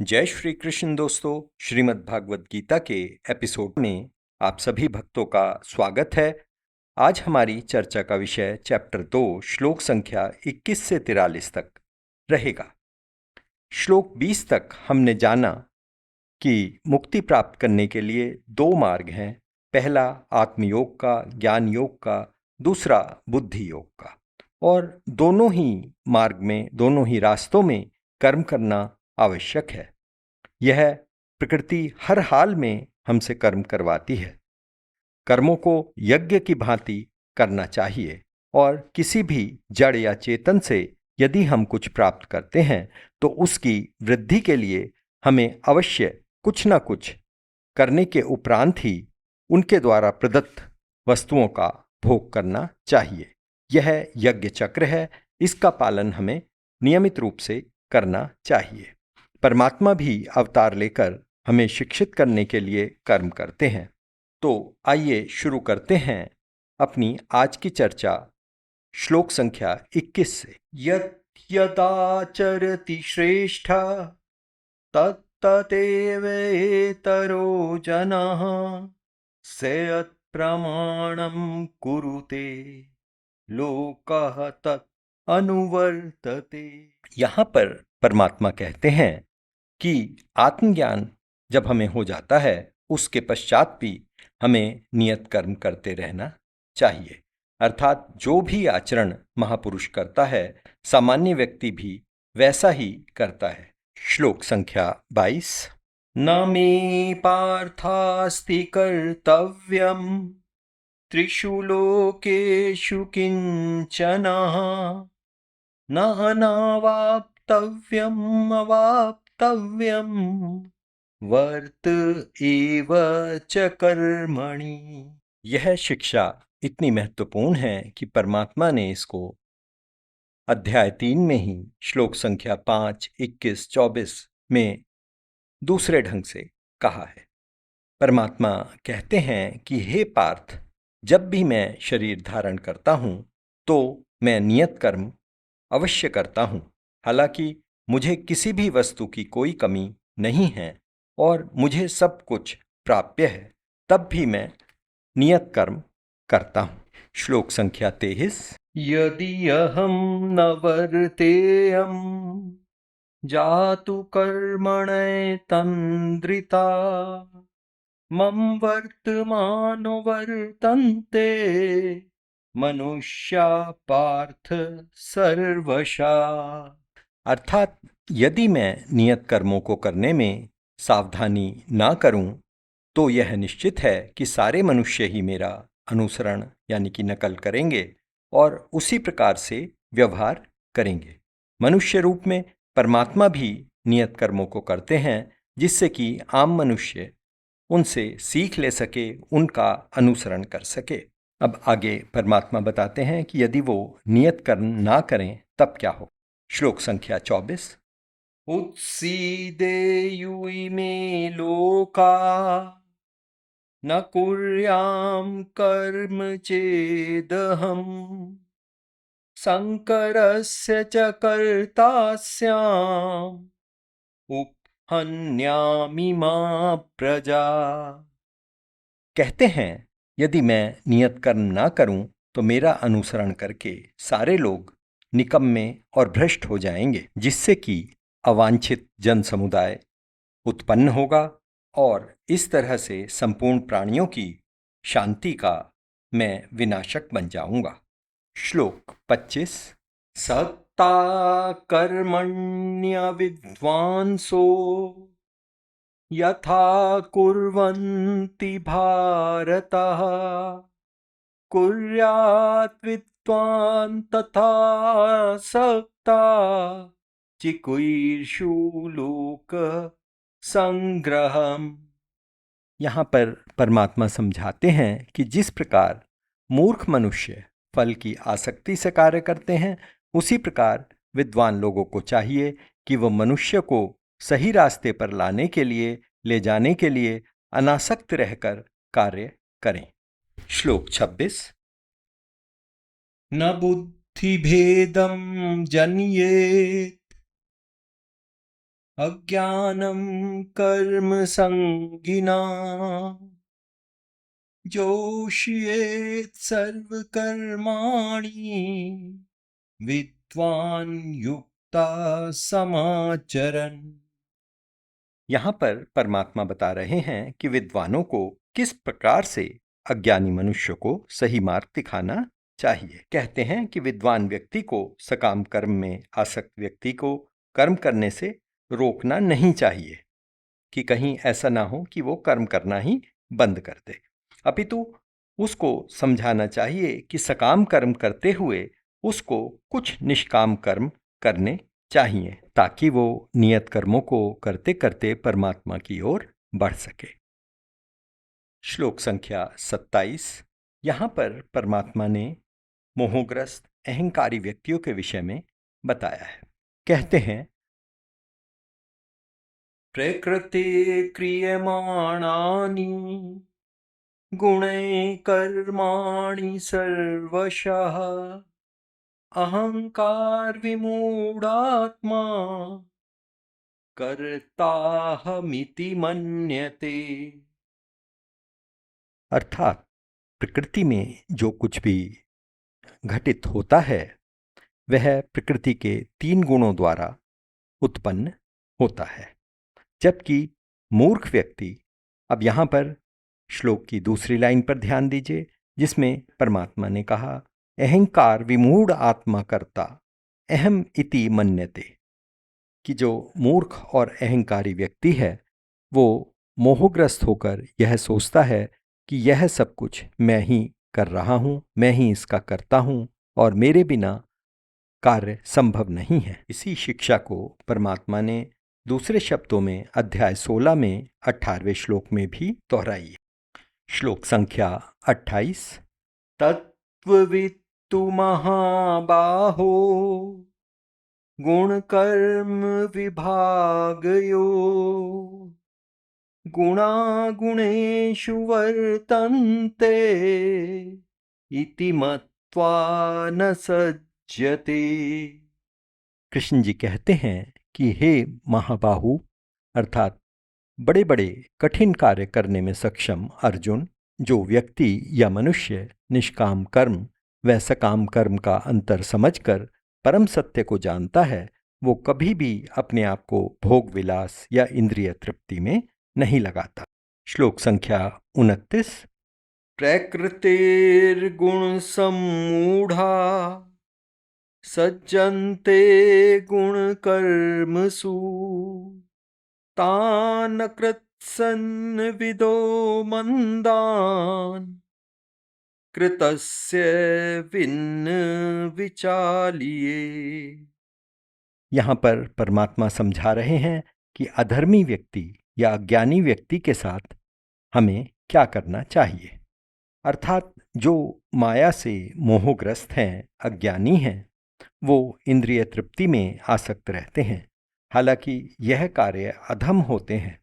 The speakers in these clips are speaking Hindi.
जय श्री कृष्ण दोस्तों। श्रीमद् भागवत गीता के एपिसोड में आप सभी भक्तों का स्वागत है। आज हमारी चर्चा का विषय चैप्टर 2 श्लोक संख्या 21 से 43 तक रहेगा। श्लोक 20 तक हमने जाना कि मुक्ति प्राप्त करने के लिए दो मार्ग हैं। पहला आत्मयोग का, ज्ञान योग का, दूसरा बुद्धि योग का। और दोनों ही मार्ग में, दोनों ही रास्तों में कर्म करना आवश्यक है। यह प्रकृति हर हाल में हमसे कर्म करवाती है। कर्मों को यज्ञ की भांति करना चाहिए और किसी भी जड़ या चेतन से यदि हम कुछ प्राप्त करते हैं तो उसकी वृद्धि के लिए हमें अवश्य कुछ न कुछ करने के उपरांत ही उनके द्वारा प्रदत्त वस्तुओं का भोग करना चाहिए। यह यज्ञ चक्र है, इसका पालन हमें नियमित रूप से करना चाहिए। परमात्मा भी अवतार लेकर हमें शिक्षित करने के लिए कर्म करते हैं। तो आइए शुरू करते हैं अपनी आज की चर्चा श्लोक संख्या 21 से। यदाचरति श्रेष्ठ तत्तदेवेतरो जनः सेयत् प्रमाणं कुरुते लोकः तत् अनुवर्तते। यहाँ पर परमात्मा कहते हैं कि आत्मज्ञान जब हमें हो जाता है उसके पश्चात भी हमें नियत कर्म करते रहना चाहिए। अर्थात जो भी आचरण महापुरुष करता है सामान्य व्यक्ति भी वैसा ही करता है। श्लोक संख्या 22। न मे पार्थास्ति कर्तव्यम त्रिषु लोकेषु किंचन न अनावाप्तव्यम अवाप्तव्यम वर्त एव च कर्मणि। यह शिक्षा इतनी महत्वपूर्ण है कि परमात्मा ने इसको अध्याय 3 में ही श्लोक संख्या 5, 21, 24 में दूसरे ढंग से कहा है। परमात्मा कहते हैं कि हे पार्थ, जब भी मैं शरीर धारण करता हूं तो मैं नियत कर्म अवश्य करता हूं। हालांकि मुझे किसी भी वस्तु की कोई कमी नहीं है और मुझे सब कुछ प्राप्य है, तब भी मैं नियत कर्म करता हूं। श्लोक संख्या 23। यदि अहम न वर्तेयम जातु कर्मणे तन्द्रिता मम वर्तमानो वर्तन्ते मनुष्या पार्थ सर्वशः। अर्थात यदि मैं नियत कर्मों को करने में सावधानी ना करूं तो यह निश्चित है कि सारे मनुष्य ही मेरा अनुसरण यानी कि नकल करेंगे और उसी प्रकार से व्यवहार करेंगे। मनुष्य रूप में परमात्मा भी नियत कर्मों को करते हैं जिससे कि आम मनुष्य उनसे सीख ले सके, उनका अनुसरण कर सके। अब आगे परमात्मा बताते हैं कि यदि वो नियत कर्म ना करें तब क्या हो। श्लोक संख्या 24। उत्सीदेयुः मे लोका न कुर्यां कर्म चेदहम् संकरस्य च कर्ता स्याम् उपहन्यामि मा प्रजा। कहते हैं यदि मैं नियत कर्म ना करूं तो मेरा अनुसरण करके सारे लोग निकम्मे और भ्रष्ट हो जाएंगे, जिससे कि अवांछित जन समुदाय उत्पन्न होगा और इस तरह से संपूर्ण प्राणियों की शांति का मैं विनाशक बन जाऊंगा। श्लोक 25। सत्ता कर्मण्य विद्वांसो यथा कुर्वन्ति भारतः कुर्यात् विद्वान् तथा सक्ता चिकीर्षु लोक संग्रहम। यहाँ पर परमात्मा समझाते हैं कि जिस प्रकार मूर्ख मनुष्य फल की आसक्ति से कार्य करते हैं, उसी प्रकार विद्वान लोगों को चाहिए कि वह मनुष्य को सही रास्ते पर लाने के लिए, ले जाने के लिए अनासक्त रहकर कार्य करें। श्लोक 26। न बुद्धि भेदम जन्येत अज्ञानं कर्म संगिना जोषयेत् सर्वकर्माणि विद्वान् युक्ता समाचरन्। यहाँ पर परमात्मा बता रहे हैं कि विद्वानों को किस प्रकार से अज्ञानी मनुष्य को सही मार्ग दिखाना चाहिए। कहते हैं कि विद्वान व्यक्ति को सकाम कर्म में आसक्त व्यक्ति को कर्म करने से रोकना नहीं चाहिए कि कहीं ऐसा ना हो कि वो कर्म करना ही बंद कर दे, अपितु उसको समझाना चाहिए कि सकाम कर्म करते हुए उसको कुछ निष्काम कर्म करने चाहिए ताकि वो नियत कर्मों को करते करते परमात्मा की ओर बढ़ सके। श्लोक संख्या 27। यहाँ पर परमात्मा ने मोहग्रस्त अहंकारी व्यक्तियों के विषय में बताया है। कहते हैं, प्रकृति क्रियमाणानि गुणैः कर्माणि सर्वशः अहंकार विमूढ़ात्मा कर्ताहमिति मन्यते। अर्थात प्रकृति में जो कुछ भी घटित होता है वह प्रकृति के 3 गुणों द्वारा उत्पन्न होता है, जबकि मूर्ख व्यक्ति, अब यहाँ पर श्लोक की दूसरी लाइन पर ध्यान दीजिए जिसमें परमात्मा ने कहा, अहंकार विमूढ़ आत्मा कर्ता अहम इति मन्यते, कि जो मूर्ख और अहंकारी व्यक्ति है वो मोहग्रस्त होकर यह सोचता है कि यह सब कुछ मैं ही कर रहा हूँ, मैं ही इसका करता हूँ और मेरे बिना कार्य संभव नहीं है। इसी शिक्षा को परमात्मा ने दूसरे शब्दों में अध्याय 16 में 18वें श्लोक में भी दोहराई है। श्लोक संख्या 28। तत्त्ववित्तु महाबाहो गुण कर्म विभागयो गुणागुणेषु वर्तन्ते इति मत्वा न सज्जते। कृष्ण जी कहते हैं कि हे महाबाहु, अर्थात बड़े बड़े कठिन कार्य करने में सक्षम अर्जुन, जो व्यक्ति या मनुष्य निष्काम कर्म व सकाम कर्म का अंतर समझकर परम सत्य को जानता है, वो कभी भी अपने आप को भोग विलास या इंद्रिय तृप्ति में नहीं लगाता। श्लोक संख्या 29। प्रकृतिर्गुण सम्मूढ़ा सज्जन्ते गुण कर्मसु तान् कृत्सन् विदो मंदान् कृतस्य विन्न विचालिये। यहाँ पर परमात्मा समझा रहे हैं कि अधर्मी व्यक्ति या अज्ञानी व्यक्ति के साथ हमें क्या करना चाहिए। अर्थात जो माया से मोहग्रस्त हैं, अज्ञानी हैं, वो इंद्रिय तृप्ति में आसक्त रहते हैं। हालांकि यह कार्य अधम होते हैं,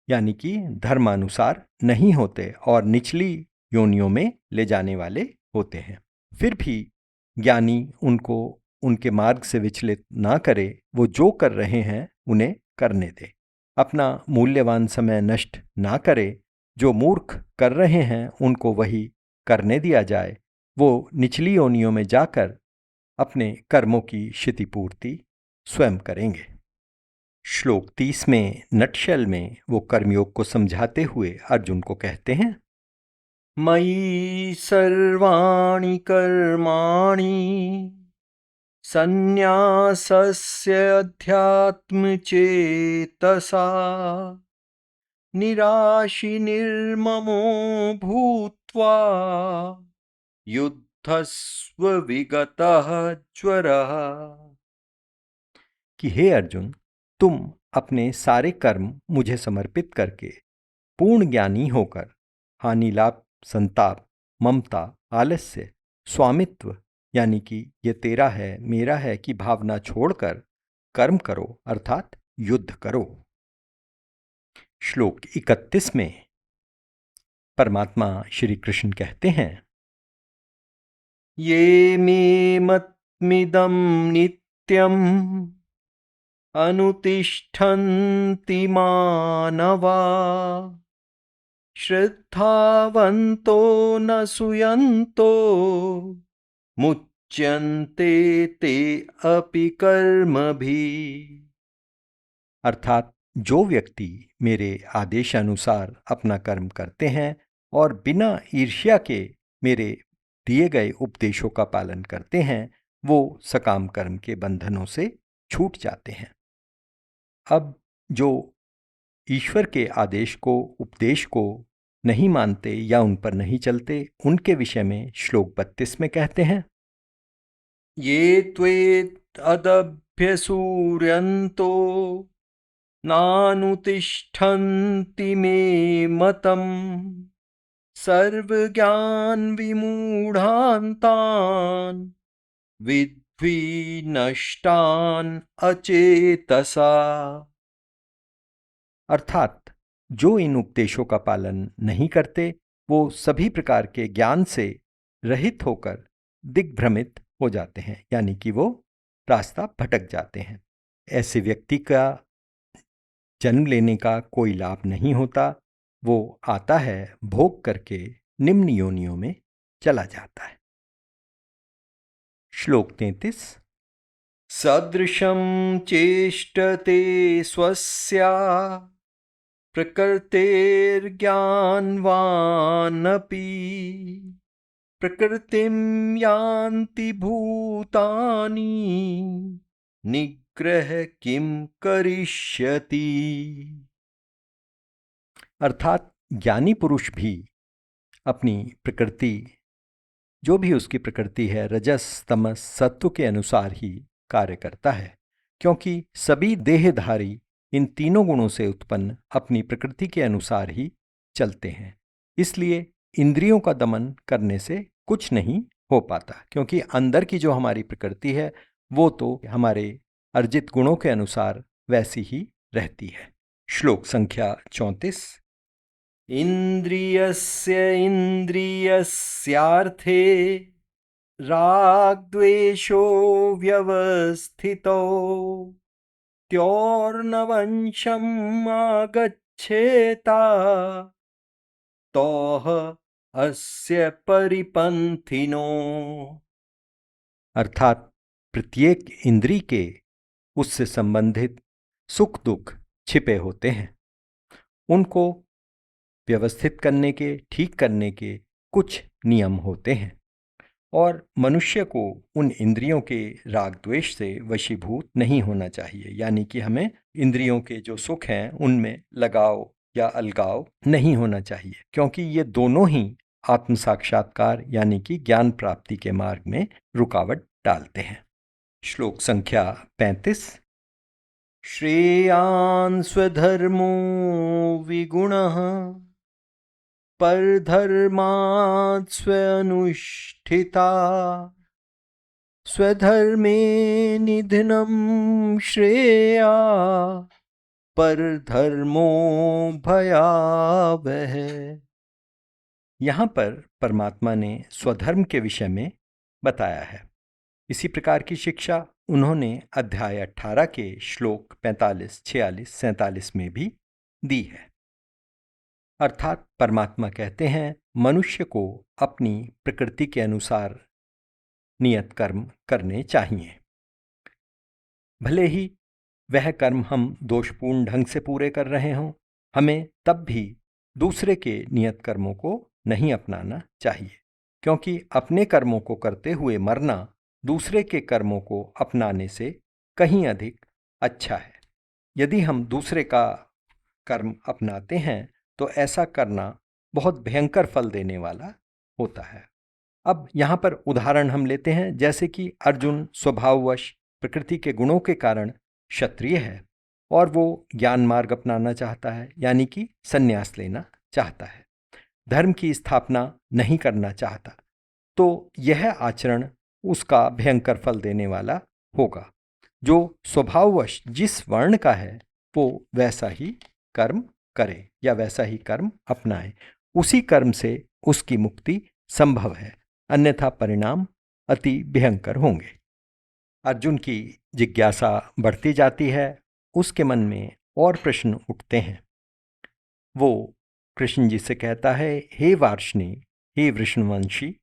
यानी कि धर्मानुसार नहीं होते और निचली योनियों में ले जाने वाले होते हैं। फिर भी ज्ञानी उनको उनके मार्ग से विचलित ना करे, वो जो कर रहे हैं उन्हें करने दे, अपना मूल्यवान समय नष्ट ना करे। जो मूर्ख कर रहे हैं उनको वही करने दिया जाए, वो निचली योनियों में जाकर अपने कर्मों की क्षतिपूर्ति स्वयं करेंगे। श्लोक 30 में नटशेल में वो कर्मयोग को समझाते हुए अर्जुन को कहते हैं, मयि सर्वाणि कर्माणि संन्यासस्य अध्यात्मचेतसा निराशि निर्ममो भूत्वा युद्धस्व विगतः ज्वरः। कि हे अर्जुन, तुम अपने सारे कर्म मुझे समर्पित करके पूर्ण ज्ञानी होकर हानि लाभ संताप ममता आलस्य स्वामित्व यानी कि ये तेरा है मेरा है की भावना छोड़कर कर्म करो, अर्थात युद्ध करो। श्लोक 31 में परमात्मा श्री कृष्ण कहते हैं, ये मे मतमिदं नित्यम् अनुतिष्ठन्ति मानवा श्रद्धावन्तो न सूयन्तो मुच्यन्ते ते अपि कर्मभिः। अर्थात जो व्यक्ति मेरे आदेश अनुसार अपना कर्म करते हैं और बिना ईर्ष्या के मेरे दिए गए उपदेशों का पालन करते हैं, वो सकाम कर्म के बंधनों से छूट जाते हैं। अब जो ईश्वर के आदेश को, उपदेश को नहीं मानते या उन पर नहीं चलते, उनके विषय में श्लोक 32 में कहते हैं, ये त्वेत अदभ्यसूर्यन्तो नानुतिष्ठन्ति मे मतम् सर्वज्ञान विमूढ़ान्तान् विद्धि नष्टान अचेतसा। अर्थात जो इन उपदेशों का पालन नहीं करते, वो सभी प्रकार के ज्ञान से रहित होकर दिग्भ्रमित हो जाते हैं, यानी कि वो रास्ता भटक जाते हैं। ऐसे व्यक्ति का जन्म लेने का कोई लाभ नहीं होता, वो आता है, भोग करके निम्न योनियों में चला जाता है। श्लोक 33। सदृशं चेष्टते स्वस्या प्रकृतेर्ज्ञानवानपि प्रकृतिं यान्ति भूतानि निग्रह किम करिष्यति। अर्थात ज्ञानी पुरुष भी अपनी प्रकृति, जो भी उसकी प्रकृति है, रजस तमस सत्व के अनुसार ही कार्य करता है, क्योंकि सभी देहधारी इन तीनों गुणों से उत्पन्न अपनी प्रकृति के अनुसार ही चलते हैं। इसलिए इंद्रियों का दमन करने से कुछ नहीं हो पाता, क्योंकि अंदर की जो हमारी प्रकृति है वो तो हमारे अर्जित गुणों के अनुसार वैसी ही रहती है। श्लोक संख्या 34। इंद्रियस्य इंद्रियस्यार्थे रागद्वेषो व्यवस्थितो त्योर्नवंशम् आगच्छेता तोह अस्य परिपंथिनो। अर्थात प्रत्येक इंद्री के उससे संबंधित सुख दुख छिपे होते हैं। उनको व्यवस्थित करने के, ठीक करने के कुछ नियम होते हैं और मनुष्य को उन इंद्रियों के राग द्वेष से वशीभूत नहीं होना चाहिए, यानी कि हमें इंद्रियों के जो सुख हैं उनमें लगाव या अलगाव नहीं होना चाहिए, क्योंकि ये दोनों ही आत्म साक्षात्कार यानी कि ज्ञान प्राप्ति के मार्ग में रुकावट डालते हैं। श्लोक संख्या 35। श्रेयान् स्वधर्मो विगुणः परधर्मात् स्वेनुष्ठिता स्वधर्मे निधनं श्रेया परधर्मो भयावह। यहाँ पर परमात्मा ने स्वधर्म के विषय में बताया है। इसी प्रकार की शिक्षा उन्होंने अध्याय 18 के श्लोक 45, 46, 47 में भी दी है। अर्थात परमात्मा कहते हैं मनुष्य को अपनी प्रकृति के अनुसार नियत कर्म करने चाहिए। भले ही वह कर्म हम दोषपूर्ण ढंग से पूरे कर रहे हों, हमें तब भी दूसरे के नियत कर्मों को नहीं अपनाना चाहिए, क्योंकि अपने कर्मों को करते हुए मरना दूसरे के कर्मों को अपनाने से कहीं अधिक अच्छा है। यदि हम दूसरे का कर्म अपनाते हैं तो ऐसा करना बहुत भयंकर फल देने वाला होता है। अब यहाँ पर उदाहरण हम लेते हैं, जैसे कि अर्जुन स्वभाववश प्रकृति के गुणों के कारण क्षत्रिय है और वो ज्ञान मार्ग अपनाना चाहता है, यानी कि संन्यास लेना चाहता है, धर्म की स्थापना नहीं करना चाहता, तो यह आचरण उसका भयंकर फल देने वाला होगा। जो स्वभाववश जिस वर्ण का है वो वैसा ही कर्म करे या वैसा ही कर्म अपनाए, उसी कर्म से उसकी मुक्ति संभव है, अन्यथा परिणाम अति भयंकर होंगे। अर्जुन की जिज्ञासा बढ़ती जाती है उसके मन में और प्रश्न उठते हैं। वो कृष्ण जी से कहता है, हे वार्ष्णे, हे वृषणवंशी।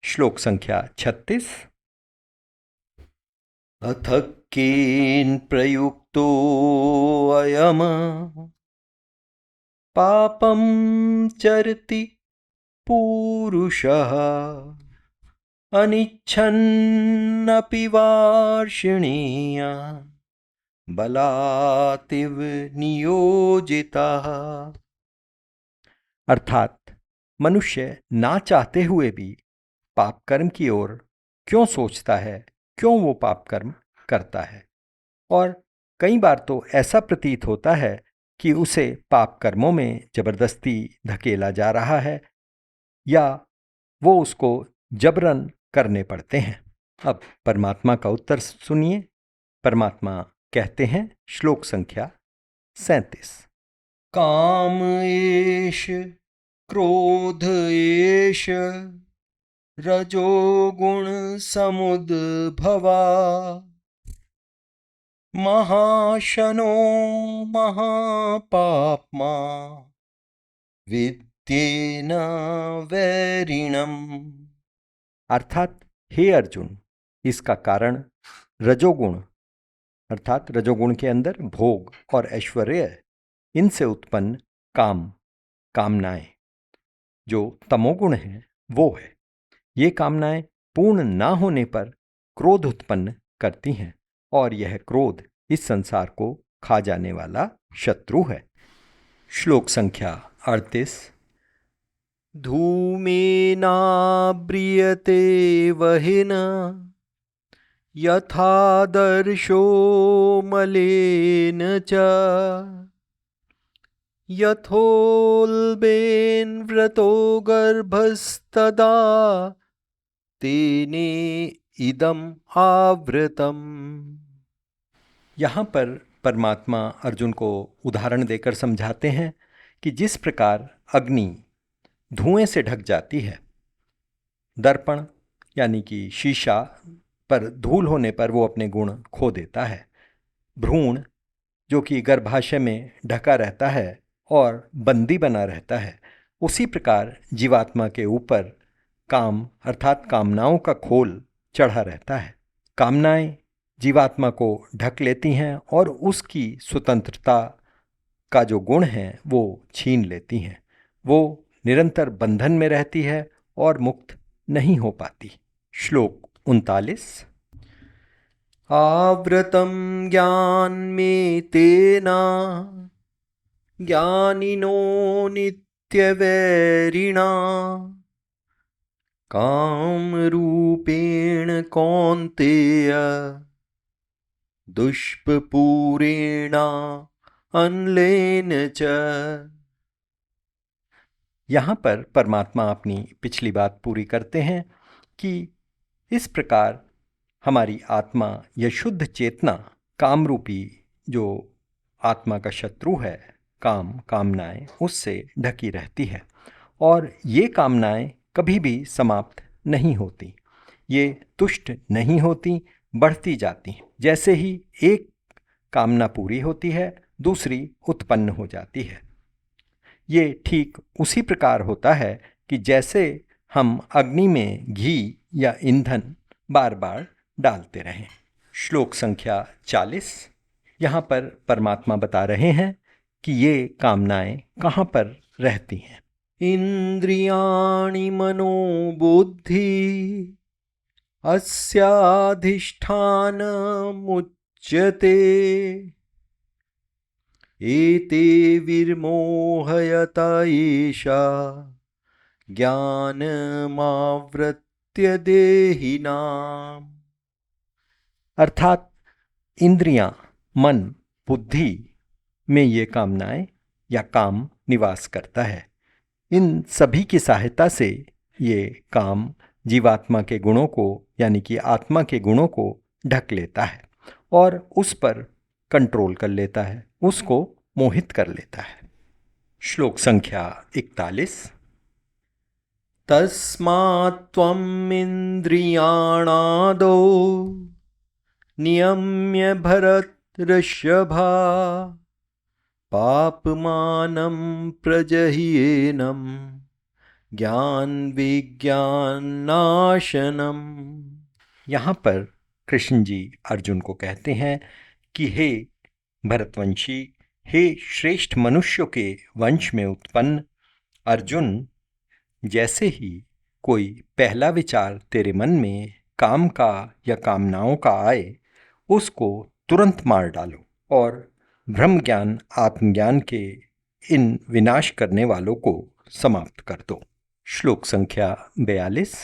श्लोक संख्या 36। अथ केन प्रयुक्तो अयम पापं चरति पूरुषः अनिच्छन्नपि वार्ष्णेय बलातिव नियोजितः। अर्थात मनुष्य ना चाहते हुए भी पाप कर्म की ओर क्यों सोचता है, क्यों वो पाप कर्म करता है। और कई बार तो ऐसा प्रतीत होता है कि उसे पाप कर्मों में जबरदस्ती धकेला जा रहा है या वो उसको जबरन करने पड़ते हैं। अब परमात्मा का उत्तर सुनिए। परमात्मा कहते हैं, श्लोक संख्या 37। काम एष क्रोध एष रजोगुण समुद्भवा महाशनो महापाप्मा विद्येन वैरिणम। अर्थात हे अर्जुन, इसका कारण रजोगुण अर्थात रजोगुण के अंदर भोग और ऐश्वर्य, इनसे उत्पन्न कामनाएं, जो तमोगुण है वो है। ये कामनाएं पूर्ण ना होने पर क्रोध उत्पन्न करती हैं और यह क्रोध इस संसार को खा जाने वाला शत्रु है। श्लोक संख्या 38। धूमेनाव्रियते वहिन यथादर्शो मलेन च यथोल्बेन्व्रतो गर्भस्तदा तेने इदम आवृतम। यहाँ पर परमात्मा अर्जुन को उदाहरण देकर समझाते हैं कि जिस प्रकार अग्नि धुएं से ढक जाती है, दर्पण यानी कि शीशा पर धूल होने पर वो अपने गुण खो देता है। भ्रूण जो कि गर्भाशय में ढका रहता है और बंदी बना रहता है, उसी प्रकार जीवात्मा के ऊपर काम अर्थात कामनाओं का खोल चढ़ा रहता है। कामनाएं जीवात्मा को ढक लेती हैं और उसकी स्वतंत्रता का जो गुण है वो छीन लेती हैं। वो निरंतर बंधन में रहती है और मुक्त नहीं हो पाती। श्लोक 39। आवृतं ज्ञानमेतेन ज्ञानिनो नित्यवैरिणा कामरूपेण कौन्तेय दुष्पूरेण अनलेन च। यहाँ पर परमात्मा अपनी पिछली बात पूरी करते हैं कि इस प्रकार हमारी आत्मा या शुद्ध चेतना कामरूपी जो आत्मा का शत्रु है, कामनाएं, उससे ढकी रहती है और ये कामनाएं कभी भी समाप्त नहीं होती। ये तुष्ट नहीं होती, बढ़ती जाती हैं। जैसे ही एक कामना पूरी होती है, दूसरी उत्पन्न हो जाती है। ये ठीक उसी प्रकार होता है कि जैसे हम अग्नि में घी या ईंधन बार बार डालते रहें। श्लोक संख्या 40। यहाँ पर परमात्मा बता रहे हैं कि ये कामनाएं कहाँ पर रहती हैं। इंद्रियाणि मनोबुद्धि अस्याधिष्ठानमुच्यते एते विर्मोहयत ईशा ज्ञानमावृत्य देहिनाम्। अर्थात इंद्रियां, मन, बुद्धि में ये कामनाएं या काम निवास करता है। इन सभी की सहायता से ये काम जीवात्मा के गुणों को यानी कि आत्मा के गुणों को ढक लेता है और उस पर कंट्रोल कर लेता है, उसको मोहित कर लेता है। श्लोक संख्या 41। तस्मात् त्वम् इंद्रियाणादो नियम्य भरतर्षभ ऋषभा पापमानं प्रजह्येनं ज्ञान विज्ञान नाशनम। यहाँ पर कृष्ण जी अर्जुन को कहते हैं कि हे भरतवंशी, हे श्रेष्ठ मनुष्यों के वंश में उत्पन्न अर्जुन, जैसे ही कोई पहला विचार तेरे मन में काम का या कामनाओं का आए, उसको तुरंत मार डालो और ब्रह्म ज्ञान आत्मज्ञान के इन विनाश करने वालों को समाप्त कर दो। श्लोक संख्या 42।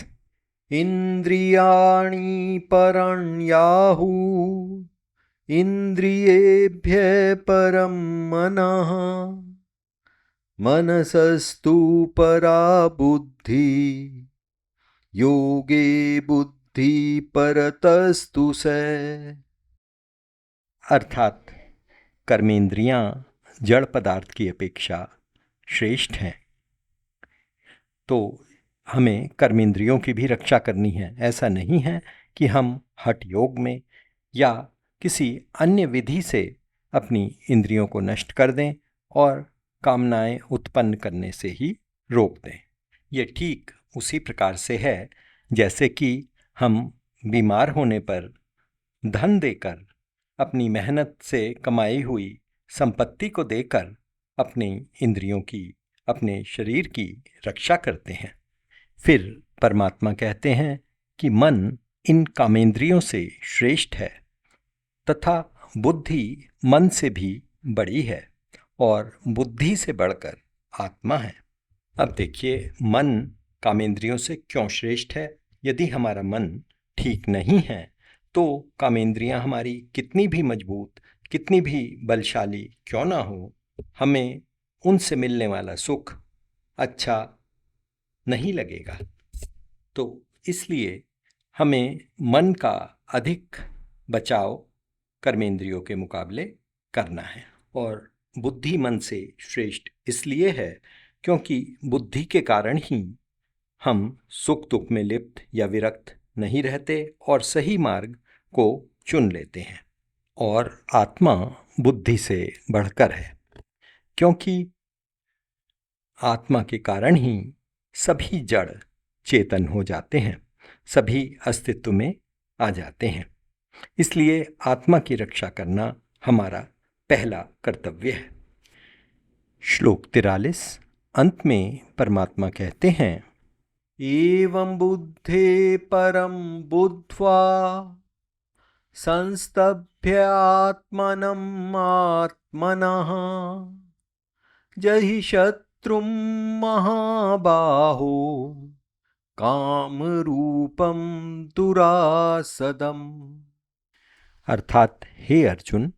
इंद्रियाणि परण्याहु इंद्रियेभ्यः परं मनः मनसस्तु परा बुद्धि योगे बुद्धि परतस्तु से। अर्थात कर्मेंद्रियां जड़ पदार्थ की अपेक्षा श्रेष्ठ हैं, तो हमें कर्मेंद्रियों की भी रक्षा करनी है। ऐसा नहीं है कि हम हठ योग में या किसी अन्य विधि से अपनी इंद्रियों को नष्ट कर दें और कामनाएं उत्पन्न करने से ही रोक दें। ये ठीक उसी प्रकार से है जैसे कि हम बीमार होने पर धन देकर, अपनी मेहनत से कमाई हुई संपत्ति को देकर अपनी इंद्रियों की, अपने शरीर की रक्षा करते हैं। फिर परमात्मा कहते हैं कि मन इन कामेंद्रियों से श्रेष्ठ है तथा बुद्धि मन से भी बड़ी है और बुद्धि से बढ़कर आत्मा है। अब देखिए, मन कामेंद्रियों से क्यों श्रेष्ठ है। यदि हमारा मन ठीक नहीं है तो कामेंद्रियां हमारी कितनी भी मजबूत, कितनी भी बलशाली क्यों ना हो, हमें उनसे मिलने वाला सुख अच्छा नहीं लगेगा। तो इसलिए हमें मन का अधिक बचाव कर्मेंद्रियों के मुकाबले करना है। और बुद्धि मन से श्रेष्ठ इसलिए है क्योंकि बुद्धि के कारण ही हम सुख दुख में लिप्त या विरक्त नहीं रहते और सही मार्ग को चुन लेते हैं। और आत्मा बुद्धि से बढ़कर है, क्योंकि आत्मा के कारण ही सभी जड़ चेतन हो जाते हैं, सभी अस्तित्व में आ जाते हैं। इसलिए आत्मा की रक्षा करना हमारा पहला कर्तव्य है। श्लोक 43। अंत में परमात्मा कहते हैं, एवं बुद्धे परम बुद्ध्वा संस्तभ्य आत्मनम् आत्मनः जहि शत्रुं महाबाहो काम रूपम दुरासदम। अर्थात हे अर्जुन,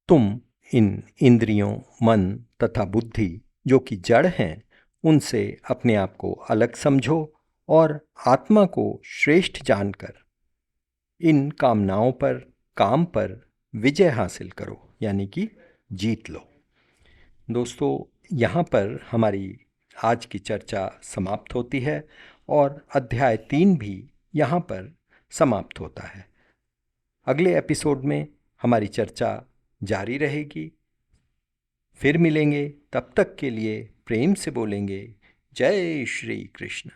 तुम इन इंद्रियों, मन तथा बुद्धि जो कि जड़ हैं, उनसे अपने आप को अलग समझो और आत्मा को श्रेष्ठ जानकर इन कामनाओं पर, काम पर विजय हासिल करो, यानी कि जीत लो। दोस्तों, यहाँ पर हमारी आज की चर्चा समाप्त होती है और अध्याय 3 भी यहाँ पर समाप्त होता है। अगले एपिसोड में हमारी चर्चा जारी रहेगी। फिर मिलेंगे, तब तक के लिए प्रेम से बोलेंगे, जय श्री कृष्ण।